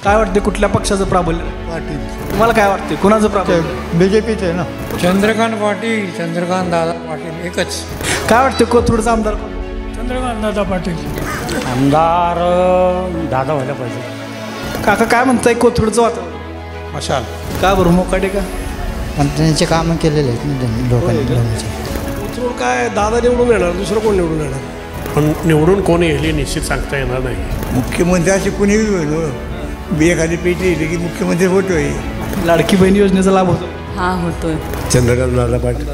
काय वाटते कुठल्या पक्षाचं प्राबल्य? पाटील. तुम्हाला काय वाटते कुणाचं प्राबल्य? बीजेपीचे आहे ना. चंद्रकांत पाटील, चंद्रकांत दादा पाटील एकच. काय वाटते कोथरूडचा आमदार कोण? चंद्रकांत दादा पाटील. आमदार दादा व्हायला पाहिजे. काका काय म्हणताय कोथरूडचं वातावरण? मशाल. का बरं मोकाटे का? पण त्यांचे कामं केलेले आहेत ना लोकांनी. कोथरूड काय दादा निवडून येणार, दुसरं कोण निवडून येणार? पण निवडून कोणी येईल निश्चित सांगता येणार नाही. मुख्यमंत्री असे कुणीही होईल, एखादी पेटी येईल की मुख्यमंत्री होतोय. लाडकी बहीण योजनेचा लाभ होतो? हा होतोय. चंद्रकांत दादा पाटील.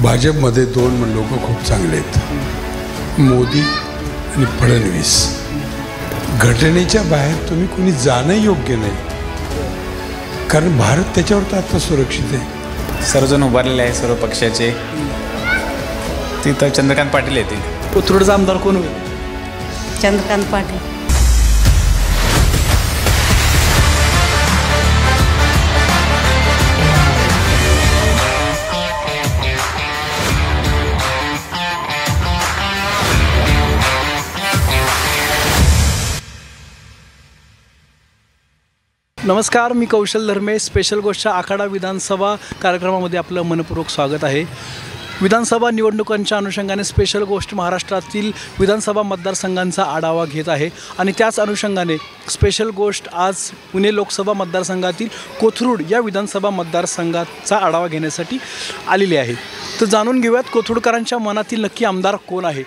भाजपमध्ये दोन लोक खूप चांगले आहेत, मोदी आणि फडणवीस. घटनेच्या बाहेर तुम्ही कुणी जाणं योग्य नाही, कारण भारत त्याच्यावर तर आता सुरक्षित आहे. सर्वजण उभारलेले आहे सर्व पक्षाचे. तिथं चंद्रकांत पाटील येतील. कोथरूडचा आमदार कोण होईल? चंद्रकांत पाटील. नमस्कार, मी कौशल धर्मे. स्पेशल गोष्टच्या आखाडा विधानसभा कार्यक्रमामध्ये आपलं मनपूर्वक स्वागत आहे. विधानसभा निवडणुकांच्या अनुषंगाने स्पेशल गोष्ट महाराष्ट्रातील विधानसभा मतदारसंघांचा आढावा घेत आहे आणि त्याच अनुषंगाने स्पेशल गोष्ट आज पुणे लोकसभा मतदारसंघातील कोथरूड या विधानसभा मतदारसंघाचा आढावा घेण्यासाठी आलेली आहे. तर जाणून घेऊयात कोथरूडकरांच्या मनातील नक्की आमदार कोण आहे,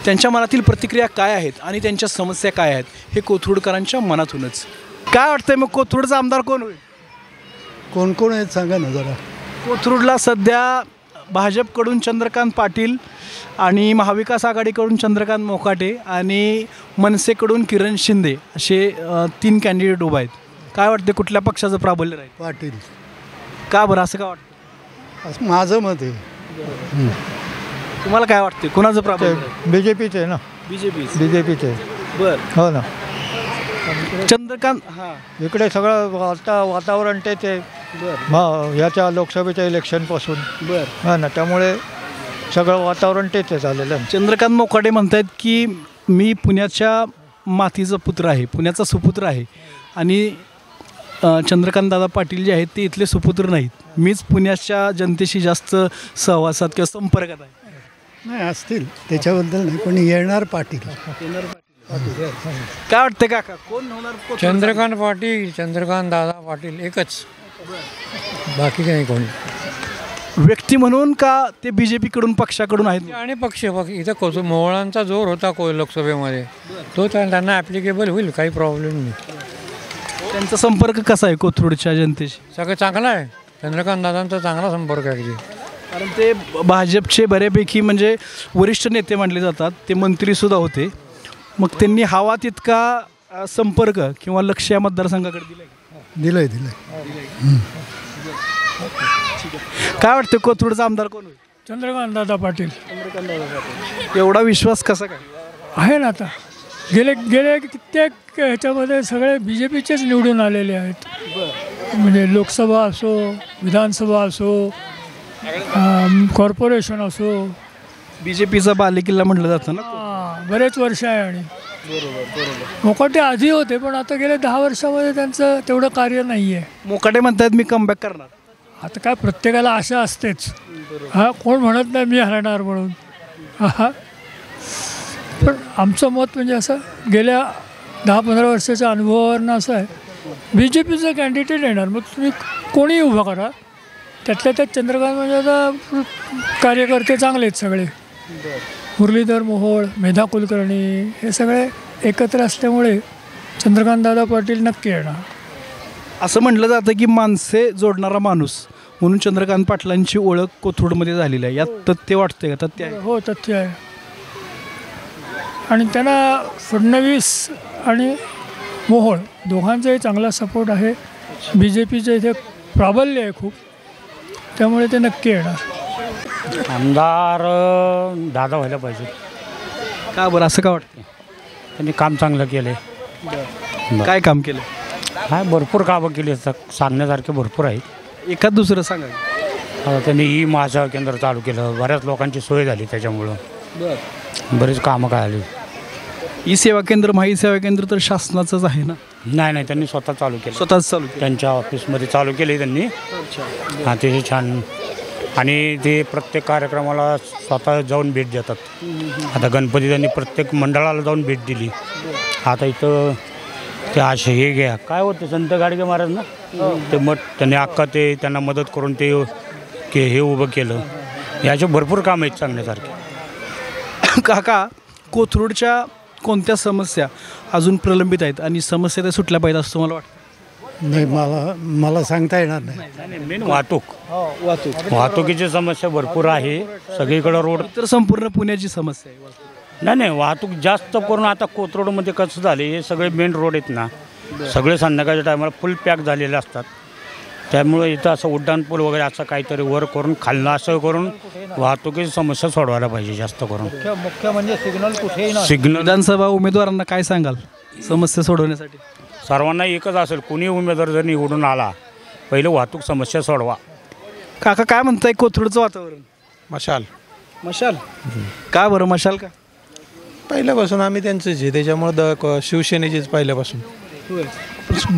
त्यांच्या मनातील प्रतिक्रिया काय आहेत आणि त्यांच्या समस्या काय आहेत, हे कोथरूडकरांच्या मनातूनच. काय वाटतंय मग कोथरूडचा आमदार कोण होईल? कोण कोण आहेत सांगा ना जरा. कोथरूडला सध्या भाजपकडून चंद्रकांत पाटील आणि महाविकास आघाडीकडून चंद्रकांत मोकाटे आणि मनसेकडून किरण शिंदे असे 3 कॅन्डिडेट उभा आहेत. काय वाटते कुठल्या पक्षाचं प्राबल्य राहील? पाटील. का बरं असं का वाटतं? असं माझं मत आहे. तुम्हाला काय वाटते कुणाचं प्राबल्य? बीजेपीचे आहे ना. बीजेपीचे. बरं, हो ना. चंद्रकांत. हां, इकडे सगळं आता वातावरण तेच आहे. बरं याच्या लोकसभेच्या इलेक्शनपासून. बरं. हा ना, त्यामुळे सगळं वातावरण तेच आहे झालेलं. चंद्रकांत मोकाटे म्हणतात की मी पुण्याच्या मातीचा पुत्र आहे, पुण्याचा सुपुत्र आहे आणि चंद्रकांत दादा पाटील जे आहेत ते इथले सुपुत्र नाहीत. मीच पुण्याच्या जनतेशी जास्त सहवासात किंवा संपर्कात आहे. नाही असतील त्याच्याबद्दल नाही, पण येणार पाटील. काय वाटतं काका कोण होणार? चंद्रकांत पाटील, चंद्रकांत दादा पाटील एकच. बाकी काही कोणी. व्यक्ती म्हणून का ते बीजेपीकडून पक्षाकडून आहेत? आणि पक्ष इथं मोहळांचा जोर होता लोकसभेमध्ये, तो त्यांना ॲप्लिकेबल होईल, काही प्रॉब्लेम नाही. त्यांचा संपर्क कसा आहे कोथरूडच्या जनतेशी? सगळं चांगलं आहे. चंद्रकांत दादांचा चांगला संपर्क आहे. कारण ते भाजपचे बऱ्यापैकी म्हणजे वरिष्ठ नेते मानले जातात, ते मंत्रीसुद्धा होते. मग त्यांनी हवा तितका संपर्क किंवा लक्ष या मतदारसंघाकडे दिलंय? दिलंय. काय वाटतं कोथरूडचा आमदार कोण होईल? चंद्रकांत दादा पाटील. एवढा विश्वास कसा काय आहे ना? आता गेले कित्येक ह्याच्यामध्ये सगळे BJPचेच निवडून आलेले आहेत. म्हणजे लोकसभा असो, विधानसभा असो, कॉर्पोरेशन असो. बीजेपीचा बालेकिल्ला म्हटलं जातं ना. बरेच वर्ष आहे. आणि मोकाटे आधी होते, पण आता गेले 10 वर्षामध्ये त्यांचं तेवढं कार्य नाही आहे. मोकाटे म्हणतात मी कमबॅक करणार. आता काय प्रत्येकाला आशा असतेच. हा, कोण म्हणत नाही मी हरणार म्हणून. हा, पण आमचं मत म्हणजे असं गेल्या 10-15 वर्षाच्या अनुभवावरनं असं आहे, BJPचं कॅन्डिडेट येणार. मग तुम्ही कोणीही उभा करा, त्यातल्या त्यात चंद्रकांत म्हणजे आता कार्यकर्ते चांगले आहेत सगळे. मुरलीधर मोहोळ, मेधा कुलकर्णी हे सगळे एकत्र असल्यामुळे चंद्रकांत दादा पाटील नक्की येणार. असं म्हटलं जातं की माणसे जोडणारा माणूस म्हणून चंद्रकांत पाटलांची ओळख कोथरूडमध्ये झालेली आहे. यात तथ्य वाटतंय का? तथ्य आहे? हो, तथ्य आहे. आणि त्यांना फडणवीस आणि मोहोळ दोघांचाही चांगला सपोर्ट आहे. BJPचं इथे प्राबल्य आहे खूप, त्यामुळे ते नक्की येणार. आमदार दादा व्हायला पाहिजे. का बरं असं का वाटतं? त्यांनी काम चांगलं केलं. काय काम केलं? हा, भरपूर कामं केली असतात, सांगण्यासारखे भरपूर आहेत. एखाद दुसरं सांगा. आता त्यांनी महासेवा केंद्र चालू केलं, बऱ्याच लोकांची सोय झाली त्याच्यामुळं. बरेच कामं काय आली. ई सेवा केंद्र महाई सेवा केंद्र तर शासनाचंच आहे ना? नाही त्यांनी स्वतः चालू केलं, स्वतःच चालू केलं. त्यांच्या ऑफिसमध्ये चालू केले त्यांनी. हां, ते छान. आणि ते प्रत्येक कार्यक्रमाला स्वतः जाऊन भेट देतात. आता गणपती त्यांनी प्रत्येक मंडळाला जाऊन भेट दिली. आता इथं ते असे हे घ्या काय होतं संत गाडगे महाराज ना, ते मठ त्यांनी अक्का ते त्यांना मदत करून ते हे उभं केलं. याचे भरपूर काम आहेत सांगण्यासारखे. काका, कोथरूडच्या कोणत्या समस्या अजून प्रलंबित आहेत आणि समस्या त्या सुटल्या पाहिजे असं मला वाटतं? नाही, मला सांगता येणार नाही. मेन वाहतुकीची समस्या भरपूर आहे सगळीकडं. रोड तर संपूर्ण पुण्याची समस्या आहे. नाही, वाहतूक जास्त करून आता कोथरूडमध्ये कसं झाले, हे सगळे मेन रोड आहेत ना, सगळे संध्याकाळच्या टायमाला फुल पॅक झालेले असतात. त्यामुळे इथं असं उड्डाणपूल वगैरे असं काहीतरी वर करून खालनं असं करून वाहतुकीची समस्या सोडवायला पाहिजे जास्त करून. मुख्य म्हणजे सिग्नल. विधानसभा उमेदवारांना काय सांगाल समस्या सोडवण्यासाठी? सर्वांना एकच असेल, कोणी उमेदवार जर निवडून आला, पहिलं वाहतूक समस्या सोडवा. काका काय म्हणताय कोथरूडचं वातावरण? मशाल का बरं मशाल का? पहिल्यापासून आम्ही त्यांचंच आहे, त्याच्यामुळं शिवसेनेचीच पहिल्यापासून.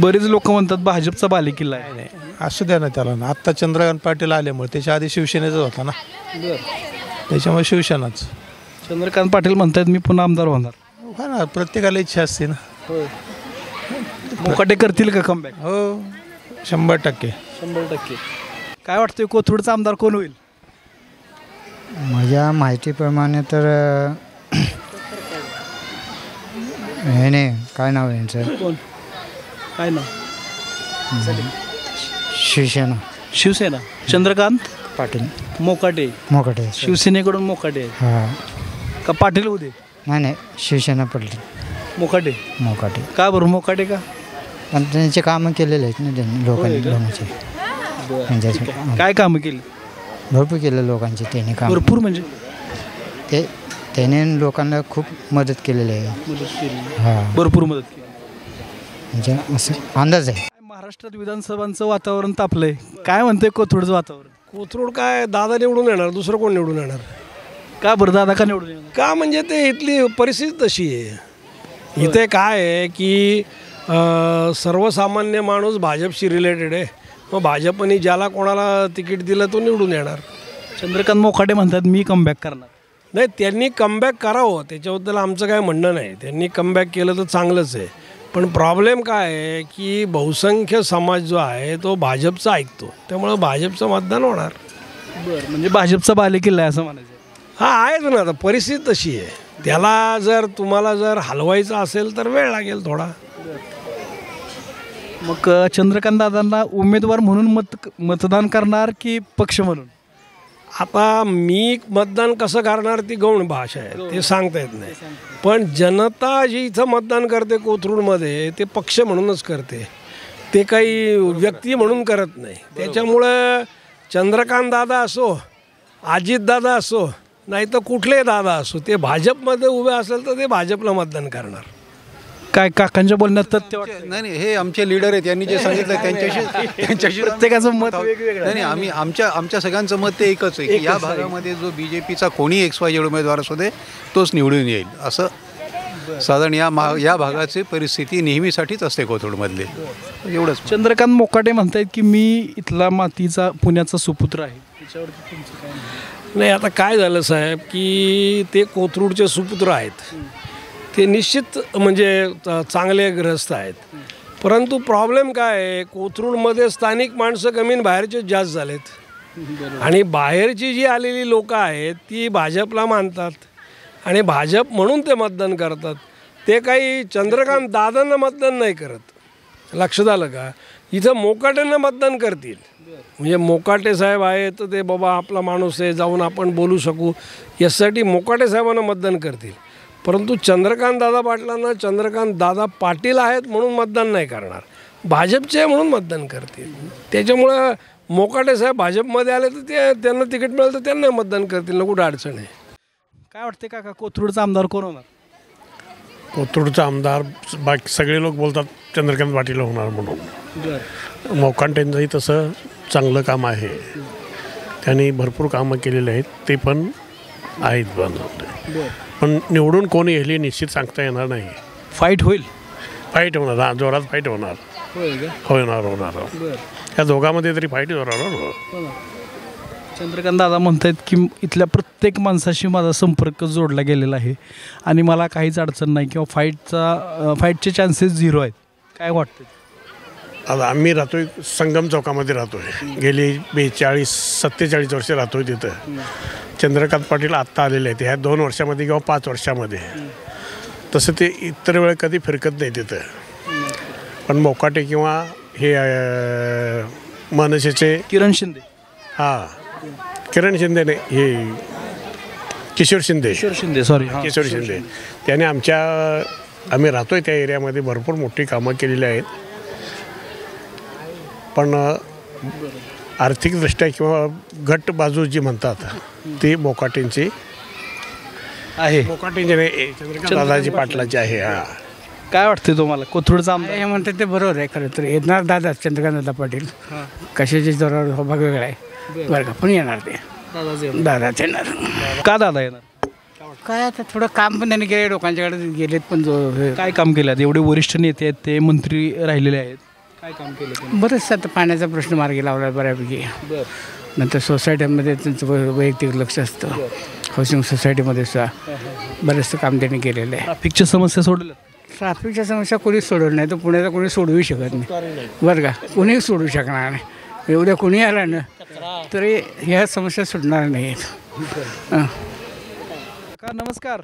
बरेच लोक म्हणतात भाजपचा बालेकिल्ला आहे. असू द्या ना त्याला ना. आत्ता चंद्रकांत पाटील आल्यामुळे, त्याच्या आधी शिवसेनेचाच होता ना, त्याच्यामुळे शिवसेनाच. चंद्रकांत पाटील म्हणतात मी पुन्हा आमदार होणार. हा ना, प्रत्येकाला इच्छा असते ना. मोकाटे करतील का कमबॅक? हो, 100%. काय वाटतंय कोथरूडचा आमदार कोण होईल? माझ्या माहितीप्रमाणे तर हे नाही, काय नाव आहे यांचं? कोण? काय नाव? शिवसेना चंद्रकांत पाटील मोकाटे. शिवसेनेकडून मोकाटे हां का पाटील होते? नाही, शिवसेना पडली. मोकाटे का बरं? मोकाटे का? पण त्यांचे कामं केलेले आहेत ना त्यांनी लोकांचे. काय कामं केली? भरपूर केलं लोकांचे त्यांनी काम. भरपूर म्हणजे त्याने लोकांना खूप मदत केलेली आहे. हां, भरपूर मदत केली म्हणजे असं अंदाज आहे. महाराष्ट्रात विधानसभांचं वातावरण तापलंय. काय म्हणतंय कोथरूडचं वातावरण? कोथरूड काय दादा निवडून येणार, दुसरं कोण निवडून येणार? का बरं दादा का निवडून येणार? का म्हणजे ते इथली परिस्थिती तशी आहे. इथे काय आहे की सर्वसामान्य माणूस भाजपशी रिलेटेड आहे. मग भाजपने ज्याला कोणाला तिकीट दिलं तो निवडून येणार. चंद्रकांत मोकाटे म्हणतात मी कमबॅक करणार. नाही, त्यांनी कमबॅक करावं त्याच्याबद्दल आमचं काय म्हणणं नाही. त्यांनी कमबॅक केलं तर चांगलंच आहे. पण प्रॉब्लेम काय आहे की बहुसंख्य समाज जो आहे तो भाजपचा ऐकतो, त्यामुळं भाजपचं मतदान होणार. बरं, म्हणजे भाजपचा बालेकिल्ला आहे असं म्हणायचं? हा आहेच ना. आता परिस्थिती तशी आहे. त्याला जर तुम्हाला जर हलवायचं असेल तर वेळ लागेल थोडा. मग चंद्रकांत दादांना उमेदवार म्हणून मतदान करणार की पक्ष म्हणून? आता मी मतदान कसं करणार ती गौण भाषा आहे, ते सांगता येत नाही. पण जनता जी इथं मतदान करते कोथरूडमध्ये ते पक्ष म्हणूनच करते, ते काही व्यक्ती म्हणून करत नाही. त्याच्यामुळं चंद्रकांत दादा असो, अजित दादा असो, नाही तर कुठलेही दादा असो, ते भाजपमध्ये उभे असेल तर ते भाजपला मतदान करणार. काय काकांच्या बोलण्यात तथ्य वाटतं? नाही, हे आमचे लीडर आहेत, यांनी जे सांगितलं त्यांच्याशी प्रत्येकाचं मत वेगवेगळं. नाही, आम्ही आमच्या सगळ्यांचं मत ते एकच आहे की या भागामध्ये जो BJPचा कोणी XYZ उमेदवार असू दे तोच निवडून येईल. असं साधारण या भागाची परिस्थिती नेहमीसाठीच असते कोथरूडमधली, एवढंच. चंद्रकांत मोकाटे म्हणतायत की मी इथला मातीचा पुण्याचा सुपुत्र आहे. नाही, आता काय झालं साहेब की ते कोथरूडचे सुपुत्र आहेत, ते निश्चित म्हणजे चांगले ग्रस्त आहेत. परंतु प्रॉब्लेम काय आहे, कोथरूडमध्ये स्थानिक माणसं कमी आणि बाहेरचे जास्त झालेत. आणि बाहेरची जी आलेली लोकं आहेत ती भाजपला मानतात आणि भाजप म्हणून ते मतदान करतात. ते काही चंद्रकांत दादांना मतदान नाही करत. लक्षात आलं का? इथं मोकाटेंना मतदान करतील. म्हणजे मोकाटे साहेब आहेत तर ते बाबा आपला माणूस आहे, जाऊन आपण बोलू शकू, यासाठी मोकाटे साहेबांना मतदान करतील. परंतु चंद्रकांत दादा पाटलांना चंद्रकांत दादा पाटील आहेत म्हणून मतदान नाही करणार, भाजपचे आहे म्हणून मतदान करतील. त्याच्यामुळं मोकाटे साहेब भाजपमध्ये आले तर त्यांना तिकीट मिळालं तर त्यांना मतदान करतील ना, कुठं अडचण आहे. काय वाटते काका कोथरूडचा आमदार कोण होणार? कोथरूडचा आमदार बाकी सगळे लोक बोलतात चंद्रकांत पाटील होणार म्हणून. मोकाटेंचंही तसं चांगलं काम आहे, त्यांनी भरपूर कामं केलेले आहेत, ते पण आहेत बनवले. पण निवडून कोण येईल हे निश्चित सांगता येणार नाही. फाईट होईल. फाईट होणार, हा जोरात फाईट होणार. होणार या दोघांमध्ये तरी फाईट होणार. चंद्रकांत दादा म्हणतात की इथल्या प्रत्येक माणसाशी माझा संपर्क जोडला गेलेला आहे आणि मला काहीच अडचण नाही किंवा फाईटचे चान्सेस 0 आहेत. काय वाटतं? आता आम्ही राहतोय संगम चौकामध्ये राहतोय, गेली 47 वर्ष राहतोय तिथं. चंद्रकांत पाटील आत्ता आलेले आहेत ह्या 2 वर्षामध्ये किंवा 5 वर्षामध्ये. तसं ते इतर वेळ कधी फिरकत नाही तिथं. पण मोकाटे किंवा हे मनसेचे किरण शिंदे, किरण शिंदे नाही, हे किशोर शिंदे, किशोर शिंदे त्याने आम्ही राहतोय त्या एरियामध्ये भरपूर मोठी कामं केलेली आहेत. पण आर्थिकदृष्ट्या किंवा घट बाजू जी म्हणतात ती मोकाटेंची आहे. मोकाटेंची नाही, चंद्रकांत दादाजी पाटलाची आहे. काय वाटते तुम्हाला कोथरूडचा आमदार? हे म्हणतात ते बरोबर आहे. खरं तर येणार दादा चंद्रकांत दादा पाटील. कशाची जोरावर भाग वेगळा आहे बरं का, पण येणार ते दादाच येणार. का दादा येणार? काय आता थोडं काम पण त्यांनी केलं, लोकांच्याकडे गेलेत. पण काय काम केलं? एवढे वरिष्ठ नेते आहेत, ते मंत्री राहिलेले आहेत, काय काम केलं? बरंच आता पाण्याचा प्रश्न मार्गी लावला बऱ्यापैकी. नंतर सोसायटीमध्ये त्यांचं वैयक्तिक लक्ष असतं. हाऊसिंग सोसायटीमध्ये सुद्धा बरंचसं काम त्यांनी केलेलं आहे. ट्रॅफिकच्या समस्या सोडल्या? ट्रॅफिकच्या समस्या कोणीच सोडवलं नाही. तर पुण्याला कोणी सोडवू शकत नाही बरं का, कोणीही सोडवू शकणार नाही. एवढ्या कोणी आलं ना तरी ह्या समस्या सुटणार नाही आहेत. नमस्कार.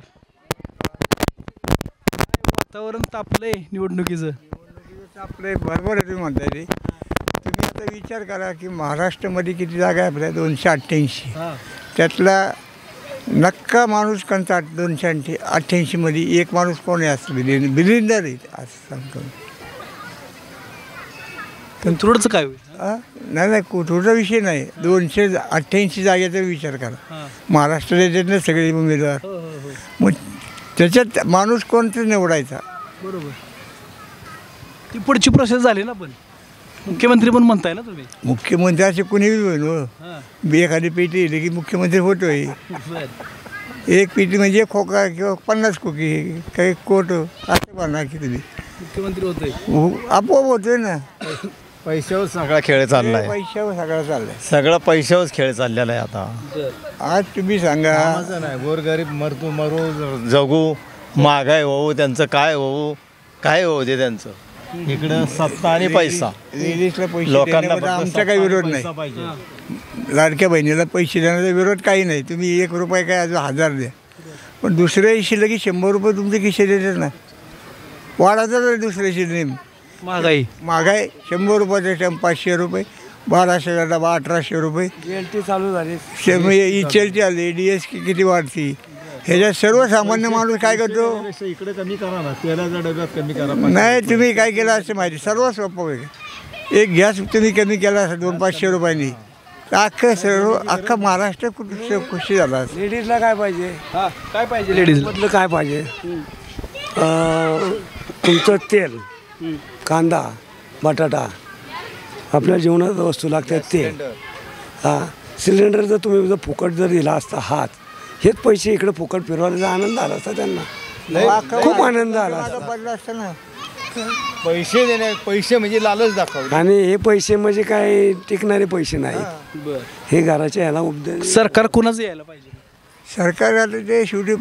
वातावरण तापलंय निवडणुकीचं. आपले बरोबर आहे तुम्ही म्हणताय ते. तुम्ही आता विचार करा की महाराष्ट्रामध्ये किती जागा आहे आपल्या? 288. त्यातला नक्का माणूस कोणता? 288मध्ये एक माणूस कोण आहे? असं बिलिंदर आहे असं सांगतो. कोथरूडचं काय होईल? नाही कोथरूडचा विषय नाही. 288 जागेचा विचार करा. महाराष्ट्रात येतात ना सगळे उमेदवार, मग त्याच्यात माणूस कोणता निवडायचा? बरोबर. ती पुढची प्रोसेस झाली ना. पण मुख्यमंत्री पण म्हणताय ना तुम्ही? मुख्यमंत्री असे कुणीही होईल. एखादी पेटी येते की मुख्यमंत्री होतोय. एक पेटी म्हणजे खोका किंवा 50 खोकी काही कोट असं म्हणा की तुम्ही मुख्यमंत्री होतोय, आपोआप होतोय ना. पैशावर सगळा खेळ चाललाय. पैशावर सगळा चाललाय. सगळा पैशावरच खेळ चाललेला आहे आता. आज तुम्ही सांगा, नाही गोरगरीब मरू जगू, महागाई होऊ, त्यांचं काय होऊ, काय होऊ दे त्यांचं. इकडं सत्ता आणि पैसा. लेडीजला पैसे लोकांना आमचा काही विरोध नाही. लाडक्या बहिणीला पैसे देण्याचा विरोध काही नाही. तुम्ही 1 रुपये काय अजून 1000 द्या. पण दुसऱ्या दिवशी लगेच 100 रुपये तुमचे खिशे देतात ना. वाढायचं दुसऱ्या दिवशी नेम महागाई 100 रुपयाचा टॅम 500 रुपये, 1200 डबा 1800 रुपये. GLT चालू झाली, इचलटी आली, DS किती वाढती. ह्याच्यात सर्वसामान्य माणूस काय करतो? इकडे कमी करा ना, तेलाच्या डब्यात कमी करा. नाही तुम्ही काय केलं असं माहिती, सर्व सोपं आहे. एक गॅस तुम्ही कमी केला असं 200-500 रुपयांनी, अख्खा महाराष्ट्र खुशी झाला. लेडीजला काय पाहिजे? काय पाहिजे लेडीजमधलं? काय पाहिजे? तुमचं तेल, कांदा, बटाटा, आपल्या जीवनात वस्तू लागतात ते. सिलेंडर जर तुम्ही जर फुकट जर दिला असता, हात हेच पैसे इकडे फुकट फिरवायचा आनंद आला असता त्यांना. खूप आनंद आला असता. पैसे देणे, पैसे म्हणजे लालच दाखव. आणि हे पैसे म्हणजे काय टिकणारे पैसे नाहीत. हे घराच्या ह्याला उपदेश. सरकार कोणाचं यायला पाहिजे? सरकार आता ते शेवटी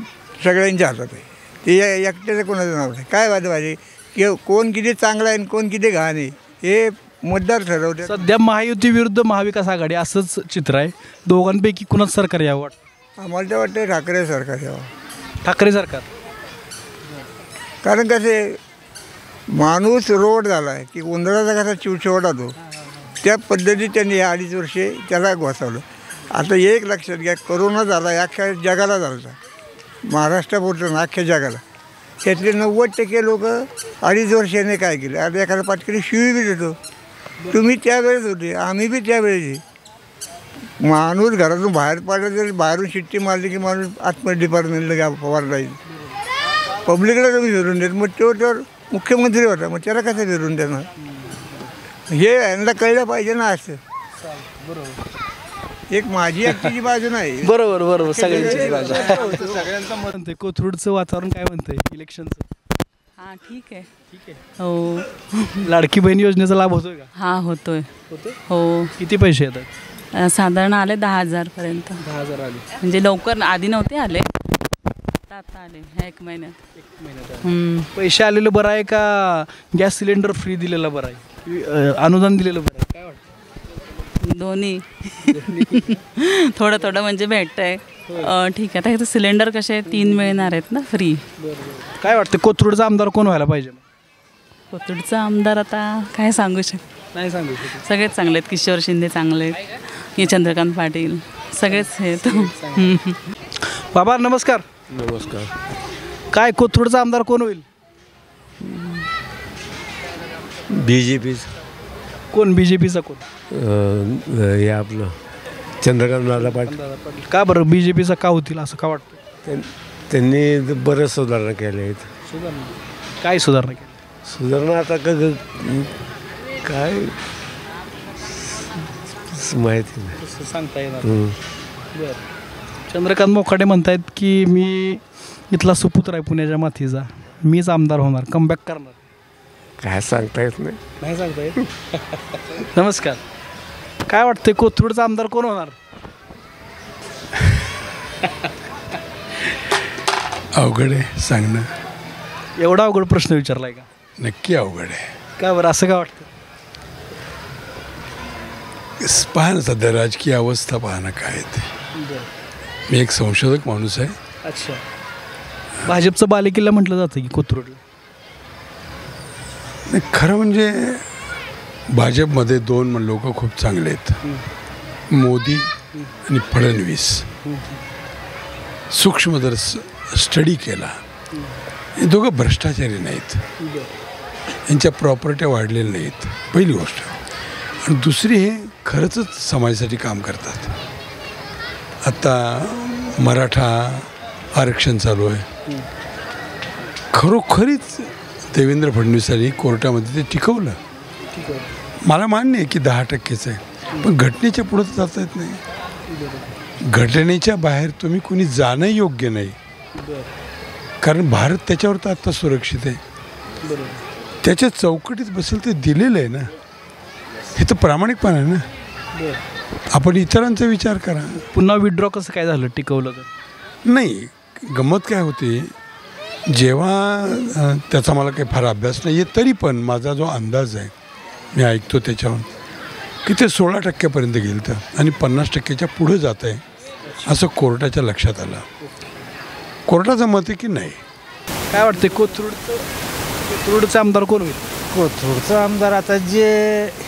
सगळ्यांच्या हातात आहे. ते एकट्याचं कोणाचं नाव नाही. काय वाटतं पाहिजे की कोण किती चांगला आहे आणि कोण किती घाण आहे हे मतदार ठरवते. सध्या महायुती विरुद्ध महाविकास आघाडी असंच चित्र आहे. दोघांपैकी कुणाच सरकार यावं वाटतं? आम्हाला तर वाटतं ठाकरे सरकार यावं. ठाकरे सरकार. कारण कसे माणूस रोड झाला आहे की उंदराचा कसा चिवचिवट होतो त्या पद्धतीत त्यांनी 2.5 वर्षे त्याला घोसावलं. आता एक लक्षात घ्या, करोना झाला अख्ख्या जगाला झाला. महाराष्ट्रापुरतं ना अख्ख्या जगाला. त्यातले 90% लोक 2.5 वर्षाने काय केलं? आता एखादा पाटकरी शिवी बी देतो. तुम्ही त्यावेळेस होते, आम्ही बी त्यावेळेस. माणूस घरातून बाहेर पडला तरी बाहेरून शिट्टी मारली की माणूस आतमध्ये डिपार्टमेंटला फवारला येईल. पब्लिकला तुम्ही फिरून देत. मग तो तर मुख्यमंत्री होता, मग त्याला कसं फिरून देणार? हे यांना कळलं पाहिजे ना. असं एक माझी एकटीची बाजू नाही. बरोबर बरोबर सगळ्यांची बाजू. सगळ्यांचं मत म्हणते कोथरूडचं वातावरण काय म्हणतंय इलेक्शनचं? हा ठीक आहे. ठीक आहे. हो. लाडकी बहीण योजनेचा लाभ होतोय का? हा होतोय. होतोय. हो. किती पैसे येतात? साधारण आले 10,000 पर्यंत. 10,000 आले. म्हणजे लवकर आधी नव्हते आले, आता आले ह्या 1 महिन्यात. 1 महिन्यात. पैसे आलेलं बरं आहे का गॅस सिलेंडर फ्री दिलेलं बरं आहे, अनुदान दिलेलं बरं आहे, काय वाटतं? दोन्ही. थोडं थोडं म्हणजे भेटतंय. ठीक आहे. आता इथं सिलेंडर कसे 3 मिळणार आहेत ना फ्री. काय वाटतं कोथरूडचा आमदार कोण व्हायला पाहिजे? कोथरूडचा आमदार आता काय सांगू नाही सांगू शकत. सगळेच चांगले आहेत. किशोर शिंदे चांगले आहेत, हे चंद्रकांत पाटील सगळेच आहेत. बाबा नमस्कार. नमस्कार. काय कोथरूडचा आमदार कोण होईल? BJP. कोण BJPचा कोण? हे आपलं चंद्रकांत दादा पाटील. का बरं BJPचा का होतील असं का वाटतं? त्यांनी बऱ्याच सुधारणा केल्या आहेत. सुधारणा काय सुधारणा केली? सुधारणा आता काय माहिती नाही, सांगता येणार. बरं. चंद्रकांत मोकाटे म्हणतायत की मी इथला सुपुत्र आहे पुण्याच्या मातीचा, मीच आमदार होणार, कमबॅक करणार. काय सांगता येत नाही. नाही सांगता येत. नमस्कार. काय वाटतंय कोथरूडचा आमदार कोण होणार? अवघड आहे सांगणं. एवढा अवघड प्रश्न विचारलाय का? नक्की अवघड आहे. का बरं असं का वाटतं? पहा ना सध्या राजकीय अवस्था पाहणं काय ते. मी एक संशोधक माणूस आहे. अच्छा. भाजपचं बालेकिल्ला म्हटलं जातं की कोथरूडला? नाही, खरं म्हणजे भाजपमध्ये 2 लोक खूप चांगले आहेत, मोदी आणि फडणवीस. सूक्ष्म जर स्टडी केला, हे दोघं भ्रष्टाचारी नाहीत, यांच्या प्रॉपर्ट्या वाढलेल्या नाहीत, पहिली गोष्ट. आणि दुसरी, हे खरंच समाजासाठी काम करतात. आता मराठा आरक्षण चालू आहे, खरोखरीच देवेंद्र फडणवीसांनी कोर्टामध्ये ते टिकवलं. मला मान्य आहे की 10%च आहे, पण घटनेच्या पुढे जाता येत नाही. घटनेच्या बाहेर तुम्ही कोणी जाणं योग्य नाही, कारण भारत त्याच्यावर तर आत्ता सुरक्षित आहे. त्याच्या चौकटीत बसेल ते दिलेलं आहे ना, हे तर प्रामाणिकपणा आहे ना. आपण इतरांचा विचार करा. पुन्हा विड्रॉ कसं काय झालं टिकवलं तर? नाही, गंमत काय होती, जेव्हा त्याचा मला काही फार अभ्यास नाही आहे, तरी पण माझा जो अंदाज आहे, मी ऐकतो त्याच्यावर, की ते 16% गेलं तर आणि 50%च्या पुढे जात आहे असं कोर्टाच्या लक्षात आलं. कोर्टाचं मत आहे की नाही. काय वाटते कोथरूडचा आमदार कोण होईल? कोथरूडचा आमदार आता जे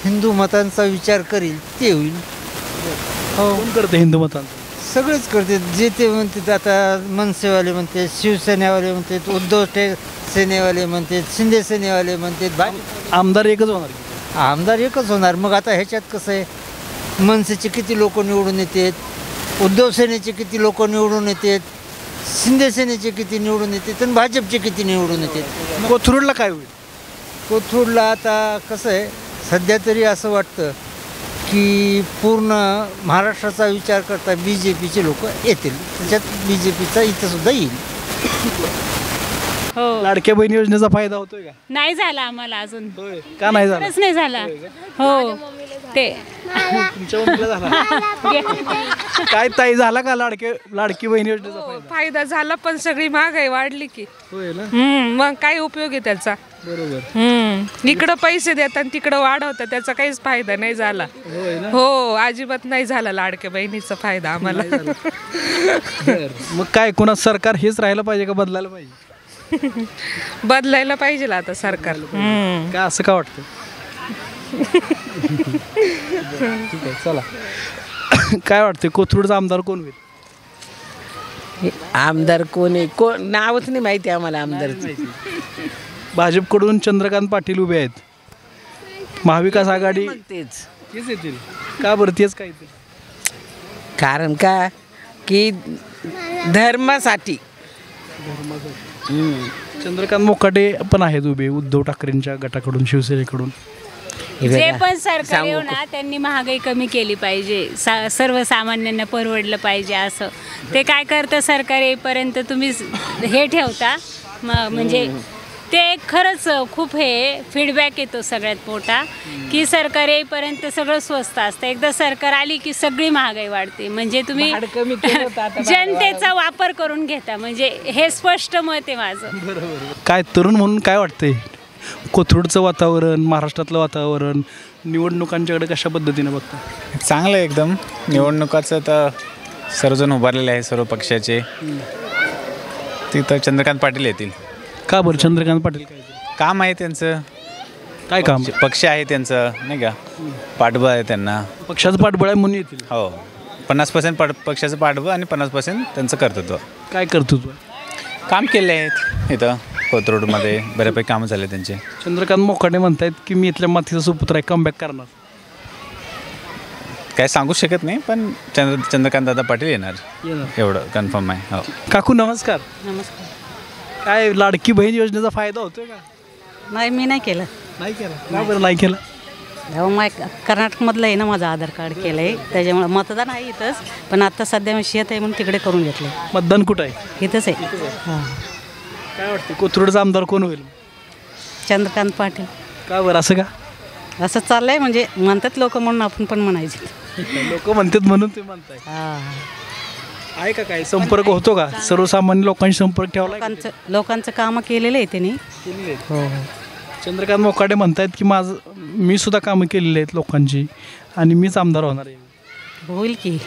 हिंदू मतांचा विचार करील ते होईल. कोण करते हिंदू मतांचा? सगळेच करते, जे ते म्हणतात. आता मनसेवाले म्हणते, शिवसेनेवाले म्हणतात, उद्धव सेनेवाले म्हणतात, शिंदे सेनेवाले म्हणतात. आमदार एकच होणार? आमदार एकच होणार. मग आता ह्याच्यात कसं आहे, मनसेचे किती लोक निवडून येतात, उद्धव सेनेचे किती लोक निवडून येतात, शिंदे सेनेचे किती निवडून येतात आणि भाजपचे किती निवडून येतात. कोथरूडला काय होईल? कोथरूडला आता कसं आहे, सध्या तरी असं वाटतं की पूर्ण महाराष्ट्राचा विचार करता BJPचे लोक येतील. त्याच्यात BJPचा इथं सुद्धा येईल. हो. लाडक्या बहीण योजनेचा फायदा होतोय का? नाही झाला आम्हाला अजून. का नाही झाला? नाही झाला. हो ते तुमच्या मम्मीला झाला. काय ताई झाला का लाडकी बहीण योजनेचा फायदा? फायदा झाला, पण सगळी महागाई वाढली की. होय ना. मग काय उपयोग आहे त्याचा? बरोबर. इकडं पैसे देतात तिकडं वाढवतात, त्याचा काहीच फायदा नाही झाला. हो, अजिबात नाही झाला लाडक्या बहिणीचा फायदा आम्हाला. मग काय, कोणा सरकार हेच राहायला पाहिजे का बदलायला पाहिजे? बदलायला पाहिजे आता सरकार. का असं का वाटतं? ठीक आहे, चला. काय वाटतं कोथरूडचा आमदार कोण होईल? आमदार कोण आहे, कोण नावच नाही माहिती आम्हाला आमदारचं. भाजपकडून चंद्रकांत पाटील उभे आहेत, महाविकास आघाडी तेच येतील. का बरं तेच काय? कारण का की धर्मासाठी. चंद्रकांत मोकाटे पण आहेत उभे उद्धव ठाकरेंच्या गटाकडून, शिवसेनेकडून. जे पण सरकार येऊ ना त्यांनी महागाई कमी केली पाहिजे, सर्वसामान्यांना परवडलं पाहिजे. असं ते काय करतं सरकार येईपर्यंत तुम्ही हे ठेवता म्हणजे ते खरंच खूप हे फीडबॅक येतो सगळ्यात मोठा की सरकार येईपर्यंत सगळं स्वस्त असतं. एकदा सरकार आली की सगळी महागाई वाढते. म्हणजे तुम्ही जनतेचा वापर करून घेता. म्हणजे हे स्पष्ट मत आहे माझं. काय तरुण म्हणून काय वाटतंय कोथरूडचं वातावरण, महाराष्ट्रातलं वातावरण, निवडणुकांच्याकडे कशा पद्धतीने बघता? चांगलं आहे एकदम. निवडणुकाचं तर सर्वजण उभारलेले आहे, सर्व पक्षाचे. तिथं चंद्रकांत पाटील येतील. का बरं चंद्रकांत पाटील? काम आहे त्यांचं. काय काम? पक्ष आहे त्यांचं नाही का, पाठबळ आहे त्यांना. पक्षाचं पाठबळ आहे म्हणून येतील. हो, 50% पक्षाचं पाठबळ आणि 50% त्यांचं कर्तृत्व. काय कर्तृत्व? काम केले आहेत इथं कोथरूडमध्ये, बऱ्यापैकी कामं झाले त्यांचे. चंद्रकांत मोकाटे म्हणतायत की मी इथल्या मातीचा सुपुत्र आहे, कमबॅक करणार. काय सांगू शकत नाही, पण चंद्रकांत दादा पाटील येणार एवढं कन्फर्म आहे. हो. काकू नमस्कार. नमस्कार. काय लाडकी बहीण योजनेचा फायदा होतोय का? नाही, मी नाही केलं. नाही केला? का बरं नाही केलं? कर्नाटकमधलं आहे ना, माझं आधार कार्ड केलं आहे, त्याच्यामुळे मतदान आहे इथंच. पण आता सध्या मी शेत आहे म्हणून तिकडे करून घेतलं. मतदान कुठं आहे? इथंच आहे. हां. काय वाटतं कोथरूडचा आमदार कोण होईल? चंद्रकांत पाटील. का बरं असं का? असं चाललंय म्हणजे म्हणतात लोक म्हणून आपण पण म्हणायचे. लोक म्हणतात म्हणून ते म्हणताय. आहे का काय संपर्क होतो का? सर्वसामान्य लोकांशी संपर्क ठेवला? लोकांचं कामं केलेलं आहे त्यांनी. हो. चंद्रकांत मोकाटे म्हणतायत की मी सुद्धा कामं केलेली आहेत लोकांची आणि मीच आमदार होणार आहे. होईल की.